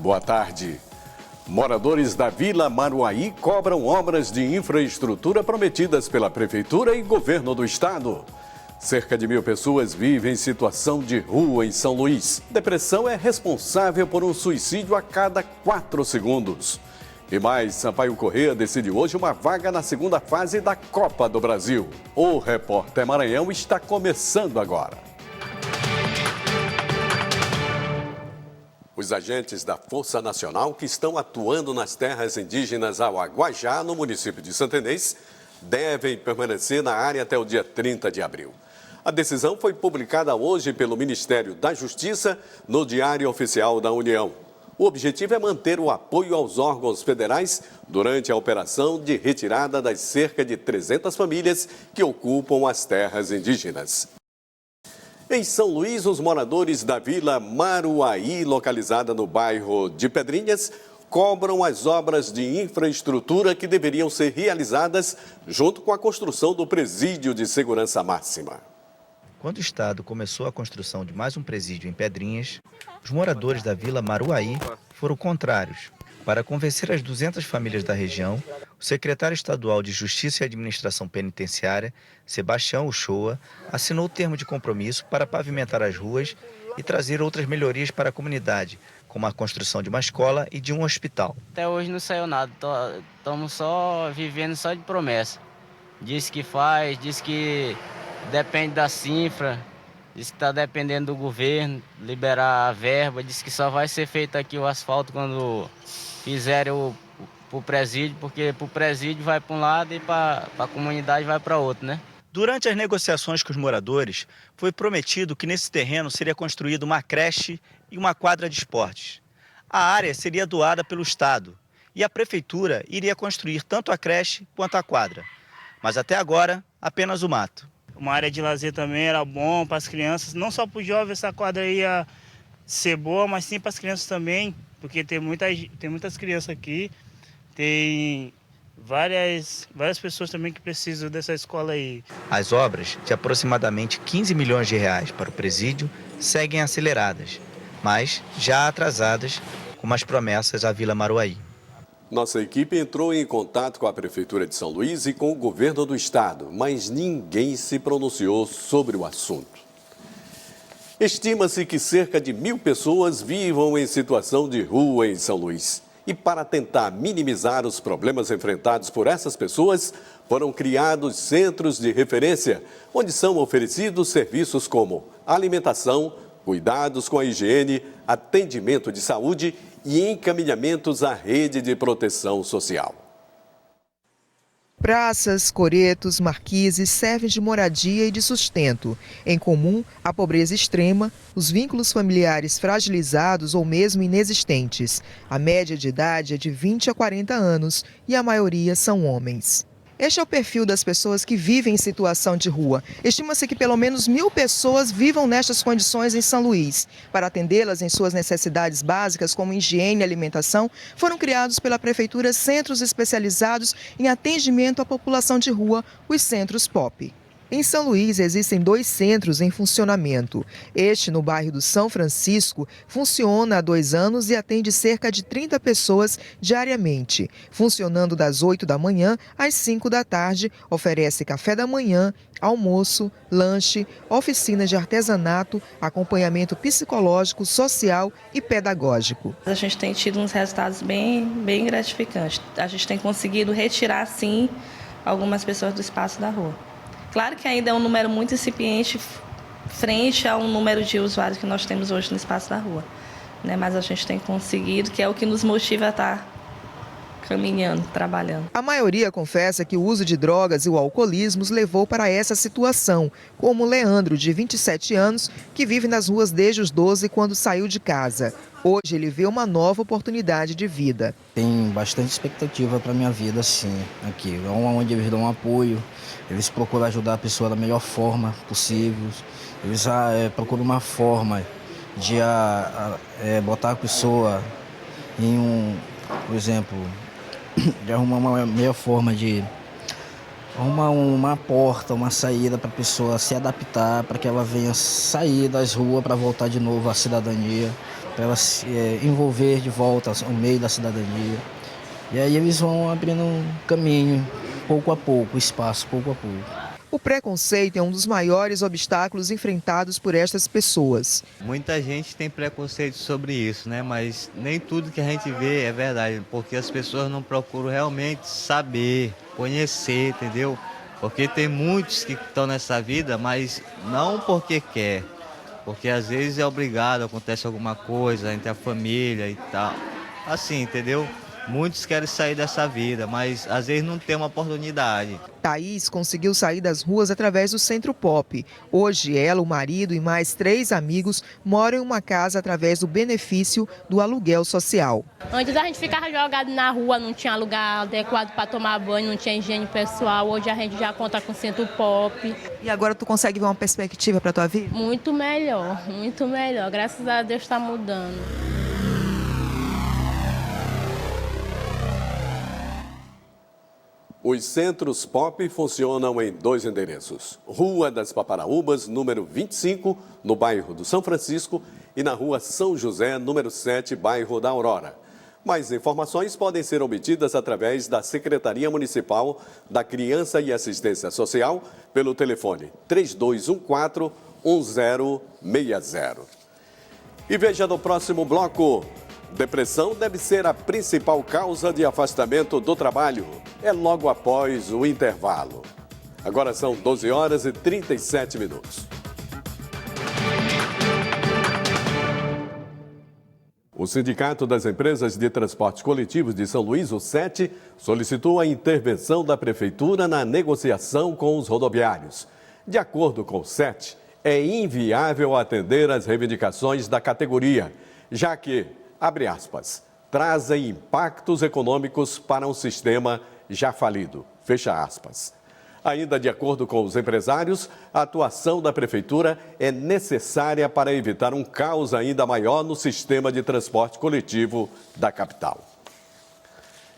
Boa tarde. Moradores da Vila Maruaí cobram obras de infraestrutura prometidas pela Prefeitura e Governo do Estado. Cerca de 1.000 pessoas vivem em situação de rua em São Luís. Depressão é responsável por um suicídio a cada 4 segundos. E mais, Sampaio Corrêa decide hoje uma vaga na segunda fase da Copa do Brasil. O Repórter Maranhão está começando agora. Os agentes da Força Nacional que estão atuando nas terras indígenas ao Aguajá, no município de Santa Inês, devem permanecer na área até o dia 30 de abril. A decisão foi publicada hoje pelo Ministério da Justiça no Diário Oficial da União. O objetivo é manter o apoio aos órgãos federais durante a operação de retirada das cerca de 300 famílias que ocupam as terras indígenas. Em São Luís, os moradores da Vila Maruaí, localizada no bairro de Pedrinhas, cobram as obras de infraestrutura que deveriam ser realizadas junto com a construção do presídio de segurança máxima. Quando o Estado começou a construção de mais um presídio em Pedrinhas, os moradores da Vila Maruaí foram contrários. Para convencer as 200 famílias da região, o secretário estadual de Justiça e Administração Penitenciária, Sebastião Uchoa, assinou o termo de compromisso para pavimentar as ruas e trazer outras melhorias para a comunidade, como a construção de uma escola e de um hospital. Até hoje não saiu nada, estamos só vivendo só de promessa. Diz que faz, diz que depende da cifra, diz que está dependendo do governo, liberar a verba, diz que só vai ser feito aqui o asfalto quando fizerem o presídio, porque para o presídio vai para um lado e para a comunidade vai para outro, né? Durante as negociações com os moradores, foi prometido que nesse terreno seria construída uma creche e uma quadra de esportes. A área seria doada pelo Estado e a Prefeitura iria construir tanto a creche quanto a quadra. Mas até agora, apenas o mato. Uma área de lazer também era bom para as crianças, não só para os jovens essa quadra ia ser boa, mas sim para as crianças também, porque tem muitas crianças aqui, tem várias pessoas também que precisam dessa escola aí. As obras, de aproximadamente 15 milhões de reais para o presídio, seguem aceleradas, mas já atrasadas, como as promessas à Vila Maruaí. Nossa equipe entrou em contato com a Prefeitura de São Luís e com o Governo do Estado, mas ninguém se pronunciou sobre o assunto. Estima-se que cerca de 1.000 pessoas vivam em situação de rua em São Luís. E para tentar minimizar os problemas enfrentados por essas pessoas, foram criados centros de referência, onde são oferecidos serviços como alimentação, cuidados com a higiene, atendimento de saúde e encaminhamentos à rede de proteção social. Praças, coretos, marquises servem de moradia e de sustento. Em comum, a pobreza extrema, os vínculos familiares fragilizados ou mesmo inexistentes. A média de idade é de 20 a 40 anos e a maioria são homens. Este é o perfil das pessoas que vivem em situação de rua. Estima-se que pelo menos 1.000 pessoas vivam nestas condições em São Luís. Para atendê-las em suas necessidades básicas, como higiene e alimentação, foram criados pela Prefeitura centros especializados em atendimento à população de rua, os centros POP. Em São Luís existem 2 centros em funcionamento. Este, no bairro do São Francisco, funciona há 2 anos e atende cerca de 30 pessoas diariamente. Funcionando das 8 da manhã às 5 da tarde, oferece café da manhã, almoço, lanche, oficinas de artesanato, acompanhamento psicológico, social e pedagógico. A gente tem tido uns resultados bem gratificantes. A gente tem conseguido retirar, sim, algumas pessoas do espaço da rua. Claro que ainda é um número muito incipiente frente ao número de usuários que nós temos hoje no espaço da rua, né? Mas a gente tem conseguido, que é o que nos motiva a estar caminhando, trabalhando. A maioria confessa que o uso de drogas e o alcoolismo os levou para essa situação, como Leandro, de 27 anos, que vive nas ruas desde os 12 quando saiu de casa. Hoje ele vê uma nova oportunidade de vida. Tem bastante expectativa para a minha vida, sim, aqui. É onde eles dão apoio, eles procuram ajudar a pessoa da melhor forma possível. Eles procuram uma forma de botar a pessoa em por exemplo, de arrumar uma melhor forma de arrumar uma porta, uma saída para a pessoa se adaptar, para que ela venha sair das ruas para voltar de novo à cidadania, para ela se envolver de volta ao meio da cidadania. E aí eles vão abrindo um caminho, pouco a pouco, espaço pouco a pouco. O preconceito é um dos maiores obstáculos enfrentados por estas pessoas. Muita gente tem preconceito sobre isso, né? Mas nem tudo que a gente vê é verdade, porque as pessoas não procuram realmente saber, conhecer, entendeu? Porque tem muitos que estão nessa vida, mas não porque quer, porque às vezes é obrigado, acontece alguma coisa entre a família e tal. Assim, entendeu? Muitos querem sair dessa vida, mas às vezes não tem uma oportunidade. Thaís conseguiu sair das ruas através do Centro Pop. Hoje, ela, o marido e mais 3 amigos moram em uma casa através do benefício do aluguel social. Antes a gente ficava jogado na rua, não tinha lugar adequado para tomar banho, não tinha higiene pessoal. Hoje a gente já conta com o Centro Pop. E agora tu consegue ver uma perspectiva para a tua vida? Muito melhor, muito melhor. Graças a Deus está mudando. Os centros POP funcionam em 2 endereços. Rua das Paparaúbas, número 25, no bairro do São Francisco, e na Rua São José, número 7, bairro da Aurora. Mais informações podem ser obtidas através da Secretaria Municipal da Criança e Assistência Social pelo telefone 3214-1060. E veja no próximo bloco. Depressão deve ser a principal causa de afastamento do trabalho. É logo após o intervalo. Agora são 12 horas e 37 minutos. O Sindicato das Empresas de Transportes Coletivos de São Luís, o SET, solicitou a intervenção da Prefeitura na negociação com os rodoviários. De acordo com o SET, é inviável atender às reivindicações da categoria, já que, abre aspas, trazem impactos econômicos para um sistema já falido, fecha aspas. Ainda de acordo com os empresários, a atuação da Prefeitura é necessária para evitar um caos ainda maior no sistema de transporte coletivo da capital.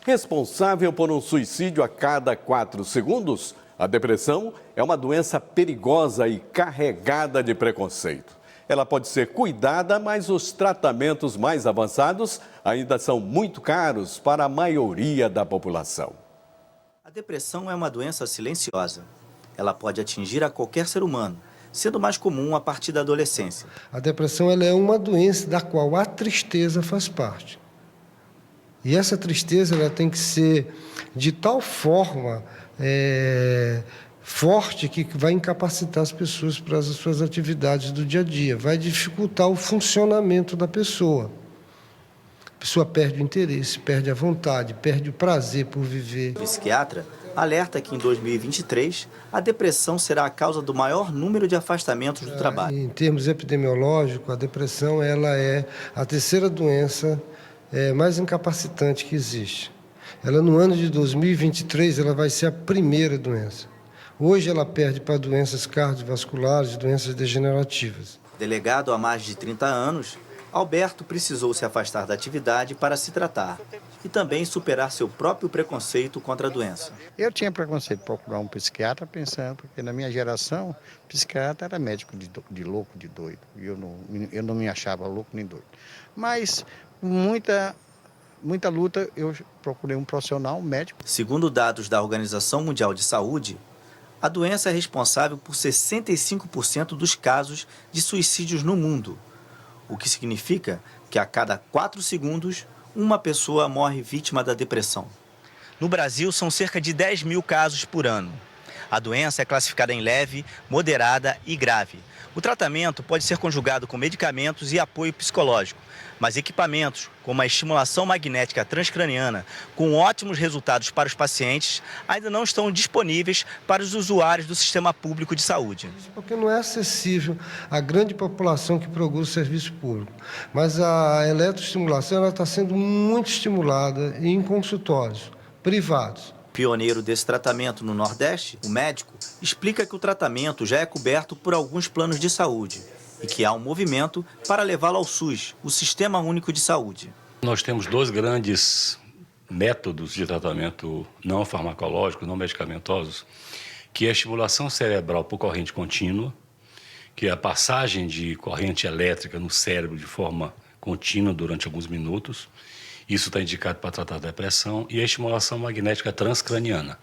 Responsável por um suicídio a cada 4 segundos, a depressão é uma doença perigosa e carregada de preconceito. Ela pode ser cuidada, mas os tratamentos mais avançados ainda são muito caros para a maioria da população. A depressão é uma doença silenciosa. Ela pode atingir a qualquer ser humano, sendo mais comum a partir da adolescência. A depressão ela é uma doença da qual a tristeza faz parte. E essa tristeza ela tem que ser de tal forma forte que vai incapacitar as pessoas para as suas atividades do dia a dia, vai dificultar o funcionamento da pessoa. A pessoa perde o interesse, perde a vontade, perde o prazer por viver. O psiquiatra alerta que em 2023 a depressão será a causa do maior número de afastamentos do trabalho. Em termos epidemiológicos, a depressão ela é a terceira doença mais incapacitante que existe. Ela no ano de 2023 ela vai ser a primeira doença. Hoje ela perde para doenças cardiovasculares e doenças degenerativas. Delegado há mais de 30 anos, Alberto precisou se afastar da atividade para se tratar e também superar seu próprio preconceito contra a doença. Eu tinha preconceito de procurar um psiquiatra pensando, porque na minha geração, psiquiatra era médico de louco, de doido. E eu não me achava louco nem doido. Mas muita luta, eu procurei um profissional, um médico. Segundo dados da Organização Mundial de Saúde, a doença é responsável por 65% dos casos de suicídios no mundo, o que significa que a cada 4 segundos, uma pessoa morre vítima da depressão. No Brasil, são cerca de 10 mil casos por ano. A doença é classificada em leve, moderada e grave. O tratamento pode ser conjugado com medicamentos e apoio psicológico, mas equipamentos como a estimulação magnética transcraniana, com ótimos resultados para os pacientes, ainda não estão disponíveis para os usuários do sistema público de saúde. Porque não é acessível à grande população que procura o serviço público. Mas a eletroestimulação está sendo muito estimulada em consultórios privados. Pioneiro desse tratamento no Nordeste, o médico explica que o tratamento já é coberto por alguns planos de saúde e que há um movimento para levá-lo ao SUS, o Sistema Único de Saúde. Nós temos 2 grandes métodos de tratamento não farmacológicos, não medicamentosos, que é a estimulação cerebral por corrente contínua, que é a passagem de corrente elétrica no cérebro de forma contínua durante alguns minutos. Isso está indicado para tratar da depressão, e a estimulação magnética transcraniana,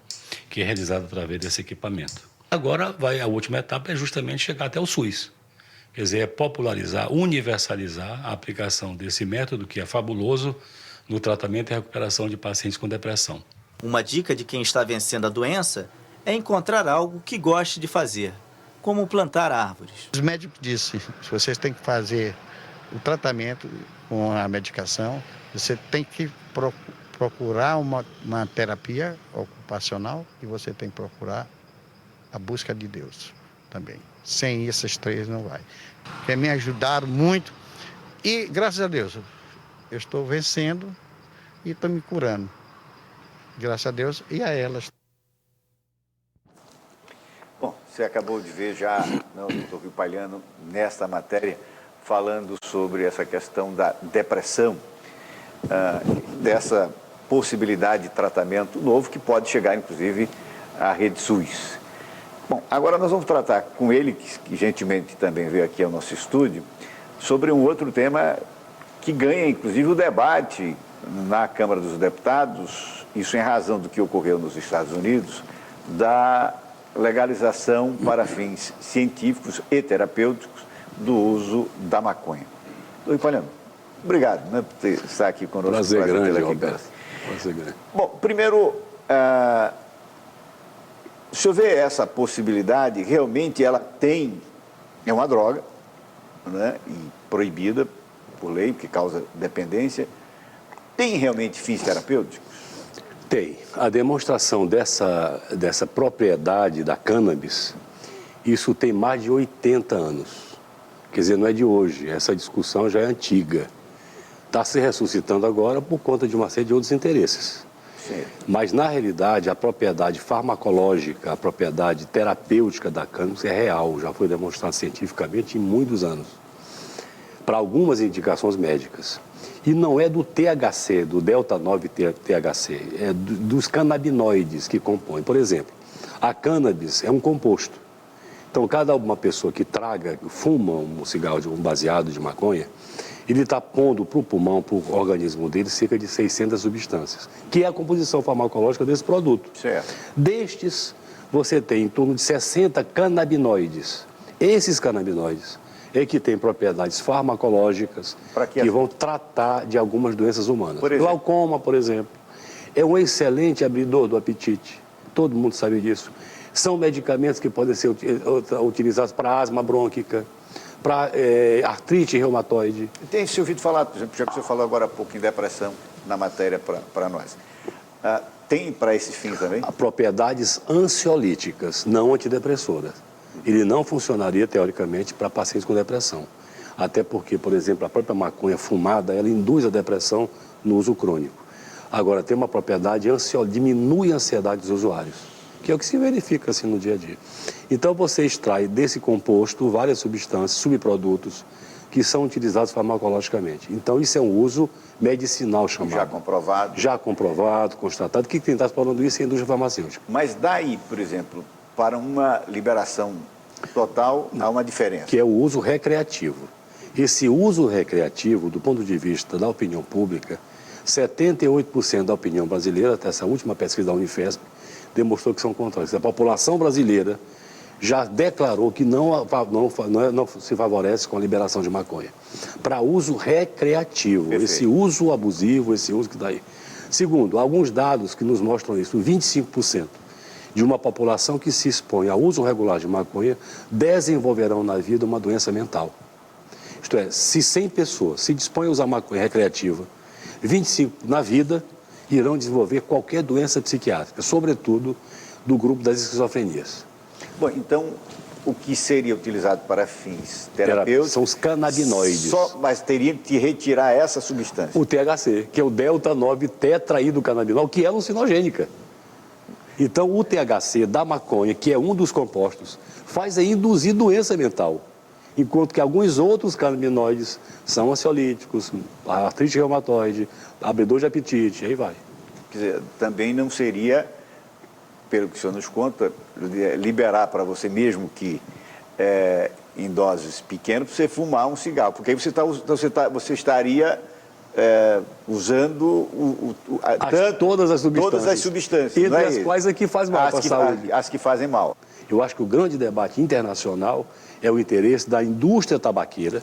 que é realizada através desse equipamento. Agora, a última etapa é justamente chegar até o SUS. Quer dizer, é popularizar, universalizar a aplicação desse método, que é fabuloso, no tratamento e recuperação de pacientes com depressão. Uma dica de quem está vencendo a doença é encontrar algo que goste de fazer, como plantar árvores. Os médicos disseram, se vocês têm que fazer o tratamento com a medicação, você tem que procurar uma terapia ocupacional, e você tem que procurar a busca de Deus também. Sem esses três não vai. Porque me ajudaram muito e, graças a Deus, eu estou vencendo e estou me curando. Graças a Deus e a elas. Bom, você acabou de ver já o doutor Rio Palhano nesta matéria falando sobre essa questão da depressão, dessa possibilidade de tratamento novo que pode chegar, inclusive, à rede SUS. Bom, agora nós vamos tratar com ele, que gentilmente também veio aqui ao nosso estúdio, sobre um outro tema que ganha, inclusive, o debate na Câmara dos Deputados, isso em razão do que ocorreu nos Estados Unidos, da legalização para fins científicos e terapêuticos do uso da maconha. Doutor Palhano, obrigado, né, por estar aqui conosco. Prazer grande, Roberto. Prazer grande. Bom, primeiro, o senhor vê essa possibilidade, realmente ela é uma droga, né, e proibida por lei, que causa dependência, tem realmente fins terapêuticos? Tem. A demonstração dessa propriedade da cannabis, isso tem mais de 80 anos. Quer dizer, não é de hoje, essa discussão já é antiga. Está se ressuscitando agora por conta de uma série de outros interesses. Sim. Mas, na realidade, a propriedade farmacológica, a propriedade terapêutica da cannabis é real, já foi demonstrado cientificamente em muitos anos, para algumas indicações médicas. E não é do THC, do delta-9 THC, é dos canabinoides que compõem. Por exemplo, a cannabis é um composto. Então, cada uma pessoa que fuma um cigarro, um baseado de maconha, ele está pondo para o pulmão, para o organismo dele, cerca de 600 substâncias, que é a composição farmacológica desse produto. Certo. Destes, você tem em torno de 60 canabinoides. Esses canabinoides é que têm propriedades farmacológicas que vão tratar de algumas doenças humanas. Glaucoma, por exemplo, é um excelente abridor do apetite. Todo mundo sabe disso. São medicamentos que podem ser utilizados para asma brônquica, para artrite reumatoide. Tem se ouvido falar, por exemplo, já que você falou agora há pouco em depressão na matéria para nós. Tem para esses fins também? Propriedades ansiolíticas, não antidepressoras. Ele não funcionaria, teoricamente, para pacientes com depressão. Até porque, por exemplo, a própria maconha fumada, ela induz a depressão no uso crônico. Agora, tem uma propriedade diminui a ansiedade dos usuários, que é o que se verifica assim no dia a dia. Então, você extrai desse composto várias substâncias, subprodutos, que são utilizados farmacologicamente. Então, isso é um uso medicinal chamado. Já comprovado? Já comprovado, constatado, que quem está falando isso é a indústria farmacêutica. Mas daí, por exemplo, para uma liberação total, há uma diferença. Que é o uso recreativo. Esse uso recreativo, do ponto de vista da opinião pública, 78% da opinião brasileira, até essa última pesquisa da Unifesp, demonstrou que são contrários. A população brasileira já declarou que não se favorece com a liberação de maconha. Para uso recreativo, perfeito. Esse uso abusivo, esse uso que está aí. Segundo, alguns dados que nos mostram isso, 25% de uma população que se expõe ao uso regular de maconha desenvolverão na vida uma doença mental. Isto é, se 100 pessoas se dispõem a usar maconha recreativa, 25 na vida irão desenvolver qualquer doença psiquiátrica, sobretudo do grupo das esquizofrenias. Bom, então, o que seria utilizado para fins terapêuticos... São os canabinoides. Mas teria que retirar essa substância. O THC, que é o delta-9 tetraidrocannabinol, que é alucinogênica. Então, o THC da maconha, que é um dos compostos, faz induzir doença mental. Enquanto que alguns outros canabinoides são ansiolíticos, artrite reumatoide, abridor de apetite, aí vai. Quer dizer, também não seria, pelo que o senhor nos conta, liberar para você mesmo que em doses pequenas para você fumar um cigarro, porque aí você estaria usando todas as substâncias. Todas as substâncias. Entre as quais que faz mal para a saúde. As que fazem mal. Eu acho que o grande debate internacional é o interesse da indústria tabaqueira,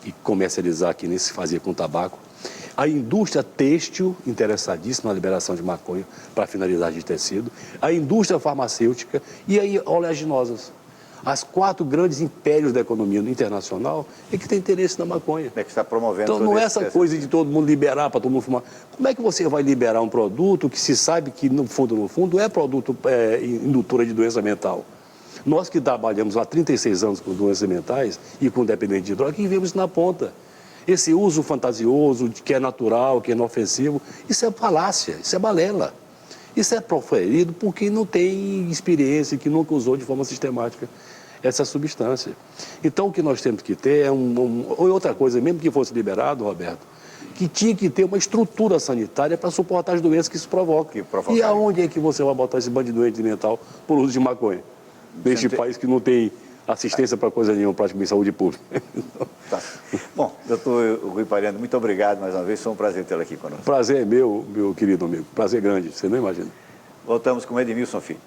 e comercializar que nem se fazia com tabaco, a indústria têxtil, interessadíssima na liberação de maconha para finalidade de tecido, a indústria farmacêutica e aí oleaginosas. As 4 grandes impérios da economia internacional é que tem interesse na maconha. É que está promovendo. Então não é essa coisa de todo mundo liberar para todo mundo fumar. Como é que você vai liberar um produto que se sabe que no fundo é produto indutora de doença mental? Nós que trabalhamos há 36 anos com doenças mentais e com dependente de droga, que vemos isso na ponta. Esse uso fantasioso, que é natural, que é inofensivo, isso é falácia, isso é balela. Isso é proferido por quem não tem experiência, que nunca usou de forma sistemática essa substância. Então, o que nós temos que ter é outra coisa, mesmo que fosse liberado, Roberto, que tinha que ter uma estrutura sanitária para suportar as doenças que isso provoca. E aonde é que você vai botar esse bando de doente mental por uso de maconha? Neste país que não tem assistência para coisa nenhuma, praticamente em saúde pública. Tá. Bom, doutor Rui Pariano, muito obrigado mais uma vez, foi um prazer tê-lo aqui conosco. Prazer é meu querido amigo, prazer grande, você não imagina. Voltamos com o Edmilson Filho.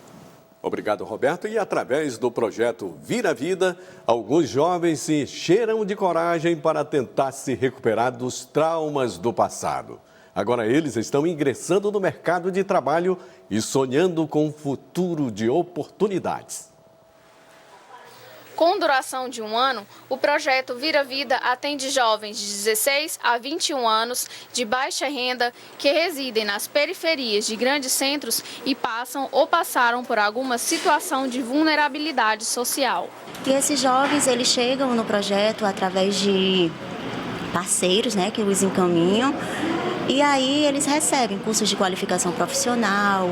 Obrigado, Roberto. E através do projeto Vira Vida, alguns jovens se encheram de coragem para tentar se recuperar dos traumas do passado. Agora eles estão ingressando no mercado de trabalho e sonhando com um futuro de oportunidades. Com duração de 1 ano, o projeto Vira Vida atende jovens de 16 a 21 anos de baixa renda que residem nas periferias de grandes centros e passam ou passaram por alguma situação de vulnerabilidade social. E esses jovens, eles chegam no projeto através de parceiros, né, que os encaminham. E aí eles recebem cursos de qualificação profissional,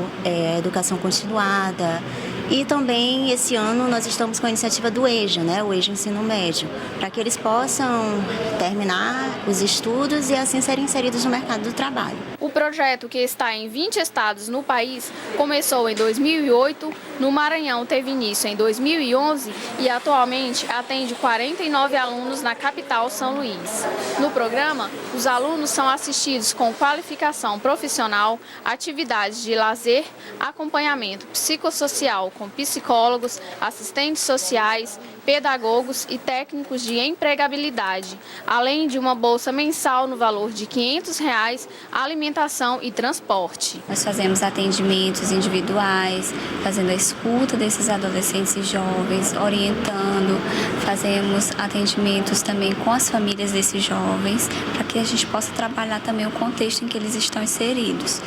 educação continuada. E também, esse ano, nós estamos com a iniciativa do EJA, né? O EJA Ensino Médio, para que eles possam terminar os estudos e assim serem inseridos no mercado do trabalho. O projeto, que está em 20 estados no país, começou em 2008, no Maranhão teve início em 2011 e atualmente atende 49 alunos na capital São Luís. No programa, os alunos são assistidos com qualificação profissional, atividades de lazer, acompanhamento psicossocial com psicólogos, assistentes sociais, pedagogos e técnicos de empregabilidade, além de uma bolsa mensal no valor de R$ 500, alimentação e transporte. Nós fazemos atendimentos individuais, fazendo a escuta desses adolescentes e jovens, orientando, fazemos atendimentos também com as famílias desses jovens, para que a gente possa trabalhar também o contexto em que eles estão inseridos.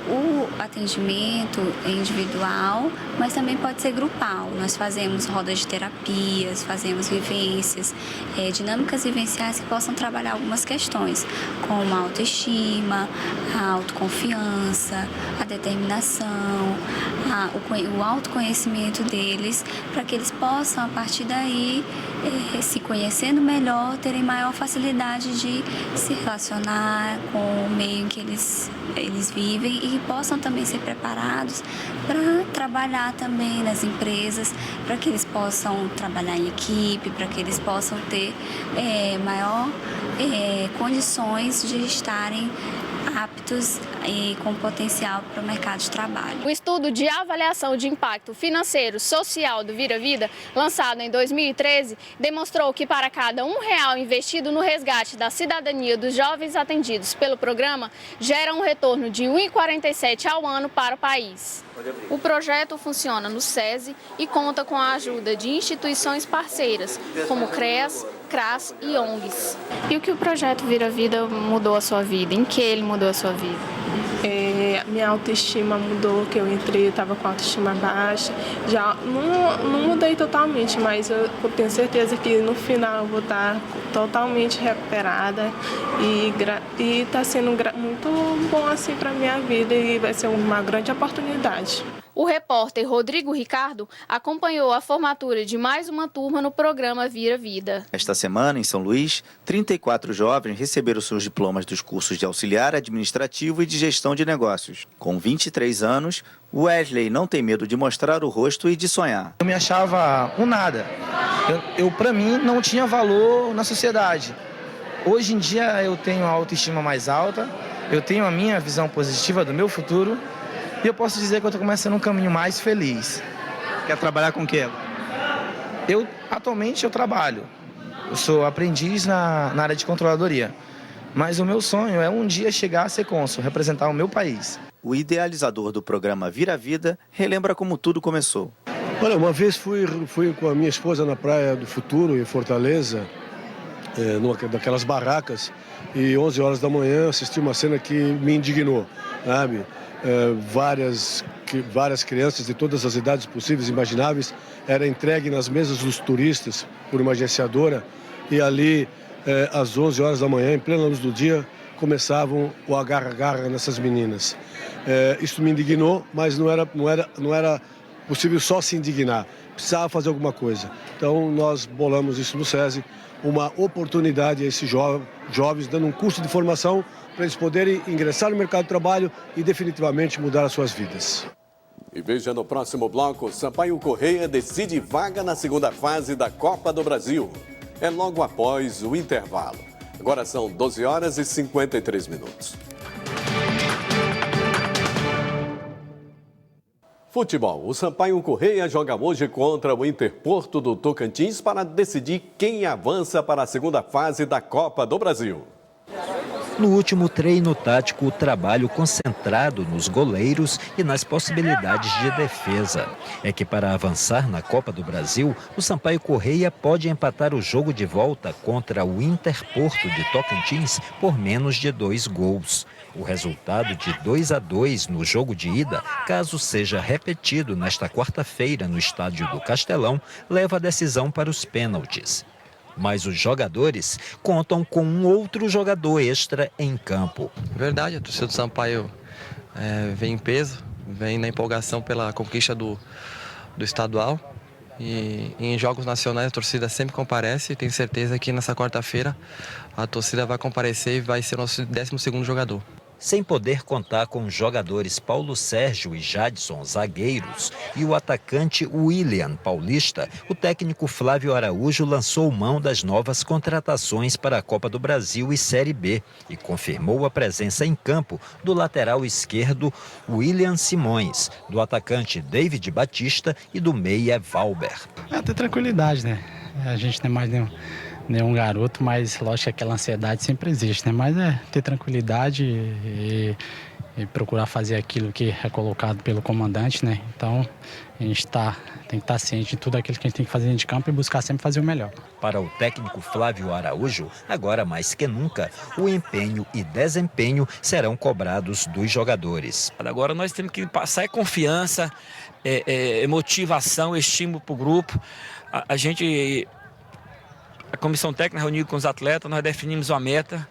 O atendimento é individual, mas também pode ser grupal. Nós fazemos rodas de terapias, fazemos vivências, dinâmicas vivenciais que possam trabalhar algumas questões, como a autoestima, a autoconfiança, a determinação, o autoconhecimento deles, para que eles possam, a partir daí, se conhecendo melhor, terem maior facilidade de se relacionar com o meio em que eles vivem e possam também ser preparados para trabalhar também nas empresas, para que eles possam trabalhar em equipe, para que eles possam ter maior condições de estarem aptos e com potencial para o mercado de trabalho. O estudo de avaliação de impacto financeiro social do Vira Vida, lançado em 2013, demonstrou que para cada R$1 investido no resgate da cidadania dos jovens atendidos pelo programa, gera um retorno de R$ 1,47 ao ano para o país. O projeto funciona no SESI e conta com a ajuda de instituições parceiras, como CREAS, CRAS e ONGs. E o que o projeto Vira Vida mudou a sua vida? Em que ele mudou a sua vida? Minha autoestima mudou, que eu entrei, estava com a autoestima baixa. Já não mudei totalmente, mas eu tenho certeza que no final eu vou estar totalmente recuperada e está sendo muito bom assim para minha vida e vai ser uma grande oportunidade. O repórter Rodrigo Ricardo acompanhou a formatura de mais uma turma no programa Vira Vida. Esta semana, em São Luís, 34 jovens receberam seus diplomas dos cursos de auxiliar administrativo e de gestão de negócios. Com 23 anos, Wesley não tem medo de mostrar o rosto e de sonhar. Eu me achava um nada. Eu para mim, não tinha valor na sociedade. Hoje em dia, eu tenho a autoestima mais alta, eu tenho a minha visão positiva do meu futuro e eu posso dizer que eu estou começando um caminho mais feliz. Quer trabalhar com o quê? Atualmente eu trabalho. Eu sou aprendiz na área de controladoria. Mas o meu sonho é um dia chegar a ser cônsul, representar o meu país. O idealizador do programa Vira Vida relembra como tudo começou. Olha, uma vez fui com a minha esposa na Praia do Futuro, em Fortaleza, numa daquelas barracas, e 11 horas da manhã assisti uma cena que me indignou, sabe? Várias crianças de todas as idades possíveis e imagináveis eram entregues nas mesas dos turistas por uma agenciadora e ali, às 11 horas da manhã, em plena luz do dia, começavam o agarra-agarra nessas meninas. Isso me indignou, mas não era possível só se indignar, precisava fazer alguma coisa. Então nós bolamos isso no SESI, uma oportunidade a esses jovens, dando um curso de formação para eles poderem ingressar no mercado de trabalho e definitivamente mudar as suas vidas. E veja no próximo bloco, Sampaio Corrêa decide vaga na segunda fase da Copa do Brasil. É logo após o intervalo. Agora são 12 horas e 53 minutos. Futebol. O Sampaio Corrêa joga hoje contra o Interporto do Tocantins para decidir quem avança para a segunda fase da Copa do Brasil. No último treino tático, o trabalho concentrado nos goleiros e nas possibilidades de defesa. É que para avançar na Copa do Brasil, o Sampaio Corrêa pode empatar o jogo de volta contra o Interporto de Tocantins por menos de 2 gols. O resultado de 2-2 no jogo de ida, caso seja repetido nesta quarta-feira no estádio do Castelão, leva a decisão para os pênaltis. Mas os jogadores contam com um outro jogador extra em campo. Verdade, a torcida do Sampaio vem em peso, vem na empolgação pela conquista do estadual. E em jogos nacionais a torcida sempre comparece e tenho certeza que nessa quarta-feira a torcida vai comparecer e vai ser o nosso 12º jogador. Sem poder contar com os jogadores Paulo Sérgio e Jadson, zagueiros, e o atacante William Paulista, o técnico Flávio Araújo lançou mão das novas contratações para a Copa do Brasil e Série B e confirmou a presença em campo do lateral esquerdo William Simões, do atacante David Batista e do meia Valber. Ter tranquilidade, né? A gente tem mais nenhum garoto, mas lógico que aquela ansiedade sempre existe, né? Mas ter tranquilidade e procurar fazer aquilo que é colocado pelo comandante, né? Então a gente tem que estar ciente de tudo aquilo que a gente tem que fazer dentro de campo e buscar sempre fazer o melhor. Para o técnico Flávio Araújo, agora mais que nunca, o empenho e desempenho serão cobrados dos jogadores. Agora nós temos que passar confiança, motivação, estímulo para o grupo. A comissão técnica reuniu com os atletas, nós definimos uma meta,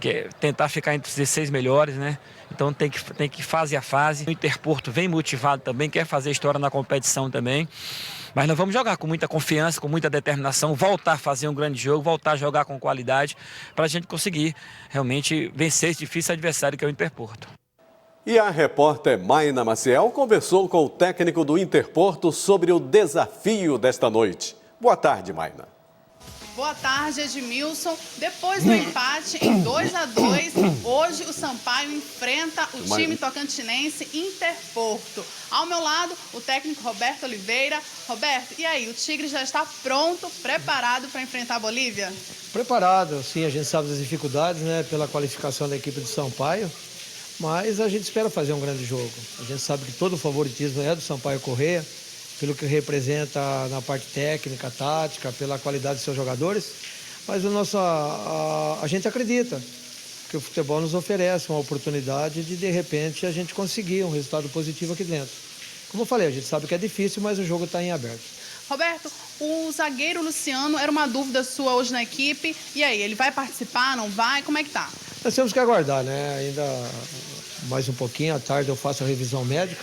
que é tentar ficar entre os 16 melhores, né? Então tem que fase a fase. O Interporto vem motivado também, quer fazer história na competição também. Mas nós vamos jogar com muita confiança, com muita determinação, voltar a fazer um grande jogo, voltar a jogar com qualidade, para a gente conseguir realmente vencer esse difícil adversário que é o Interporto. E a repórter Mayna Maciel conversou com o técnico do Interporto sobre o desafio desta noite. Boa tarde, Mayna. Boa tarde, Edmilson. Depois do empate em 2-2, hoje o Sampaio enfrenta o time tocantinense Interporto. Ao meu lado, o técnico Roberto Oliveira. Roberto, e aí, o Tigre já está pronto, preparado para enfrentar a Bolívia? Preparado, sim, a gente sabe das dificuldades, né, pela qualificação da equipe do Sampaio, mas a gente espera fazer um grande jogo. A gente sabe que todo o favoritismo é do Sampaio Corrêa, pelo que representa na parte técnica, tática, pela qualidade dos seus jogadores, mas a gente acredita que o futebol nos oferece uma oportunidade de repente, a gente conseguir um resultado positivo aqui dentro. Como eu falei, a gente sabe que é difícil, mas o jogo está em aberto. Roberto, o zagueiro Luciano era uma dúvida sua hoje na equipe, e aí, ele vai participar, não vai? Como é que tá? Nós temos que aguardar, né? Ainda mais um pouquinho, à tarde eu faço a revisão médica,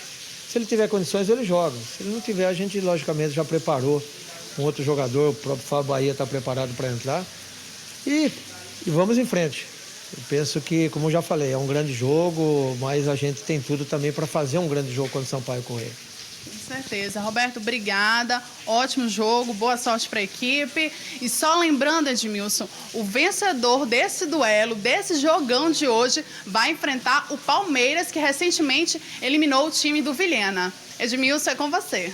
Se ele tiver condições, ele joga. Se ele não tiver, a gente, logicamente, já preparou um outro jogador. O próprio Fábio Bahia está preparado para entrar. E vamos em frente. Eu penso que, como eu já falei, é um grande jogo, mas a gente tem tudo também para fazer um grande jogo contra o Sampaio Corrêa. Com certeza. Roberto, obrigada. Ótimo jogo, boa sorte para a equipe. E só lembrando, Edmilson, o vencedor desse duelo, desse jogão de hoje, vai enfrentar o Palmeiras, que recentemente eliminou o time do Vilhena. Edmilson, é com você.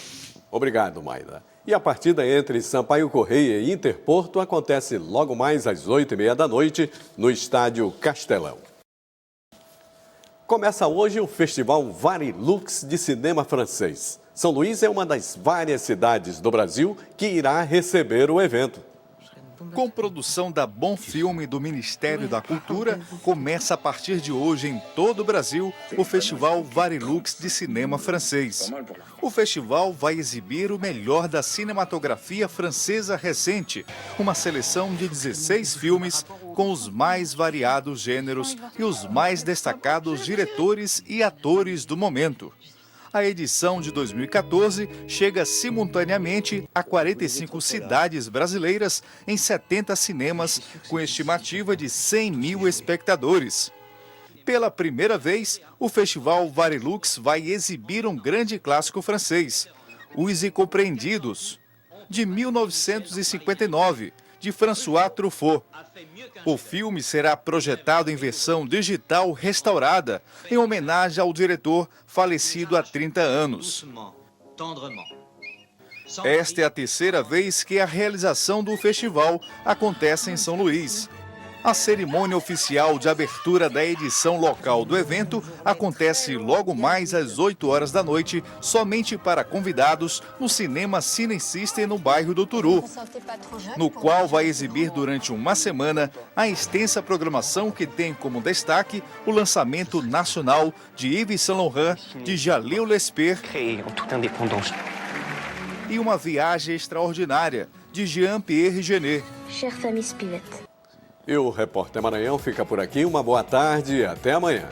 Obrigado, Maida. E a partida entre Sampaio Corrêa e Interporto acontece logo mais às 8h30 da noite no estádio Castelão. Começa hoje o Festival Varilux de Cinema Francês. São Luís é uma das várias cidades do Brasil que irá receber o evento. Com produção da Bom Filme do Ministério da Cultura, começa a partir de hoje em todo o Brasil o Festival Varilux de Cinema Francês. O festival vai exibir o melhor da cinematografia francesa recente, uma seleção de 16 filmes com os mais variados gêneros e os mais destacados diretores e atores do momento. A edição de 2014 chega simultaneamente a 45 cidades brasileiras em 70 cinemas, com estimativa de 100 mil espectadores. Pela primeira vez, o Festival Varilux vai exibir um grande clássico francês, Os Incompreendidos, de 1959, de François Truffaut. O filme será projetado em versão digital restaurada, em homenagem ao diretor falecido há 30 anos. Esta é a terceira vez que a realização do festival acontece em São Luís. A cerimônia oficial de abertura da edição local do evento acontece logo mais às 8 horas da noite, somente para convidados, no Cinema Cine System no bairro do Turu, no qual vai exibir durante uma semana a extensa programação que tem como destaque o lançamento nacional de Yves Saint Laurent, de Jalil Lesper, e Uma Viagem Extraordinária, de Jean-Pierre Jeunet. E o Repórter Maranhão fica por aqui. Uma boa tarde e até amanhã.